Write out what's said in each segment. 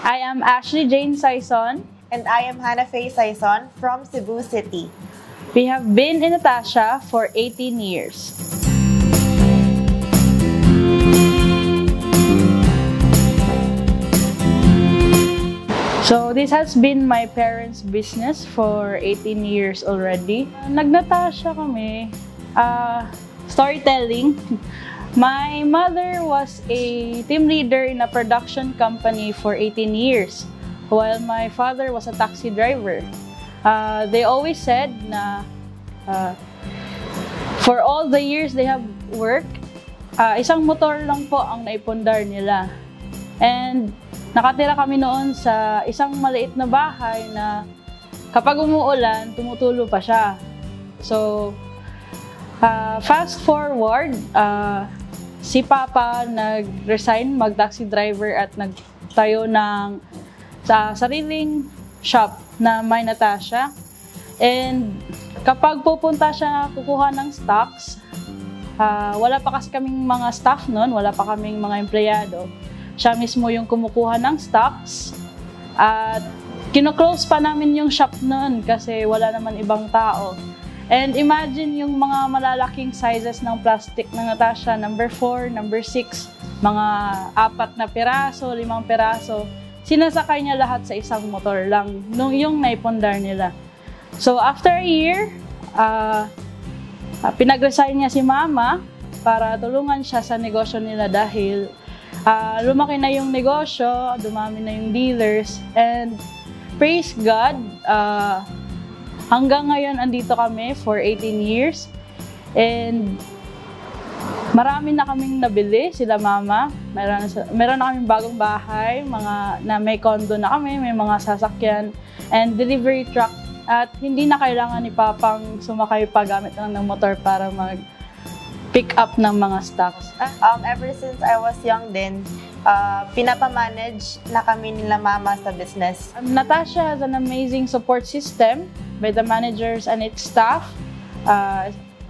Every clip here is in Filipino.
I am Ashley Jane Saison. And I am Hannah Faye Saison from Cebu City. We have been in Natasha for 18 years. So this has been my parents' business for 18 years already. Nag-Natasha kami, storytelling. My mother was a team leader in a production company for 18 years, while my father was a taxi driver. They always said na for all the years they have worked, isang motor lang po ang naipundar nila. And nakatira kami noon sa isang maliit na bahay na kapag umuulan, tumutulo pa siya. So, fast forward, si Papa nag-resign mag-taxi driver at nagtayo ng sariling shop na may Natasha. And kapag pupunta siya kukuha ng stocks, wala pa kasi kaming mga staff noon, wala pa kaming mga empleyado. Siya mismo yung kumukuha ng stocks at kino-close pa namin yung shop noon kasi wala naman ibang tao. And imagine yung mga malalaking sizes ng plastic ng Natasha, number 4, number 6, mga 4 na piraso, 5 piraso. Sinasakay niya lahat sa isang motor lang, yung naipundar nila. So after a year, pinag-resign niya si Mama para tulungan siya sa negosyo nila dahil lumaki na yung negosyo, dumami na yung dealers, and praise God, hanggang ngayon andito kami for 18 years. And marami na kaming nabili, sila Mama. Meron na kaming bagong bahay, na may condo na kami, may mga sasakyan, and delivery truck. At hindi na kailangan ni Papang sumakay pa gamit lang ng motor para pick up ng mga stocks. Ever since I was young din, pinapamanage na kami nila Mama sa business. Natasha has an amazing support system by the managers and its staff,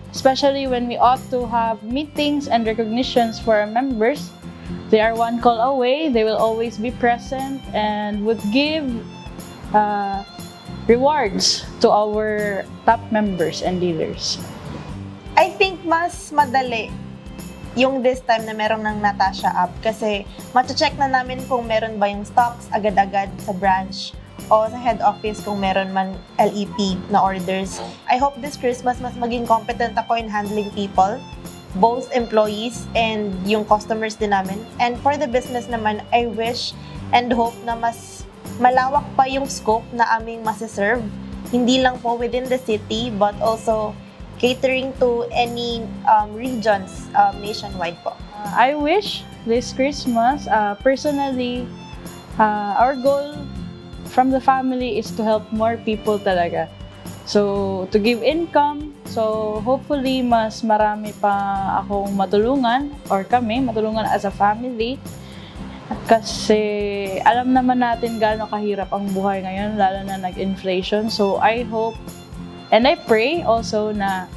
especially when we ought to have meetings and recognitions for our members. They are one call away, they will always be present and would give rewards to our top members and dealers. I think mas madali yung this time na meron ng Natasha app kasi mati-check na namin kung meron ba yung stocks agad-agad sa branch o sa head office kung meron man LEP na orders. I hope this Christmas mas maging competent ako in handling people, both employees and yung customers din namin. And for the business naman, I wish and hope na mas malawak pa yung scope na aming masiserve. Hindi lang po within the city but also catering to any regions nationwide po. I wish this Christmas, personally, our goal from the family is to help more people talaga. So, to give income, so hopefully mas marami pa akong matulungan or kami matulungan as a family. Kasi alam naman natin gaano kahirap ang buhay ngayon, lalo na nag-inflation. So, I hope and I pray also na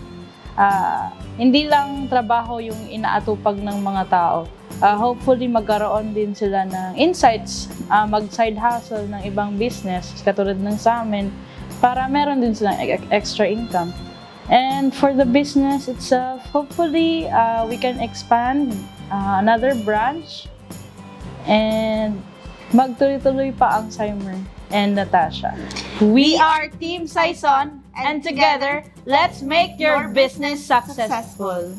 hindi lang trabaho yung inaatupag ng mga tao. Hopefully magkaroon din sila ng insights, mag-side hustle ng ibang business, katulad ng sa amin, para meron din silang extra income. And for the business itself, hopefully we can expand another branch and magtuloy-tuloy pa ang Simer and Natasha. We are Team Saison, and together, let's make your business successful.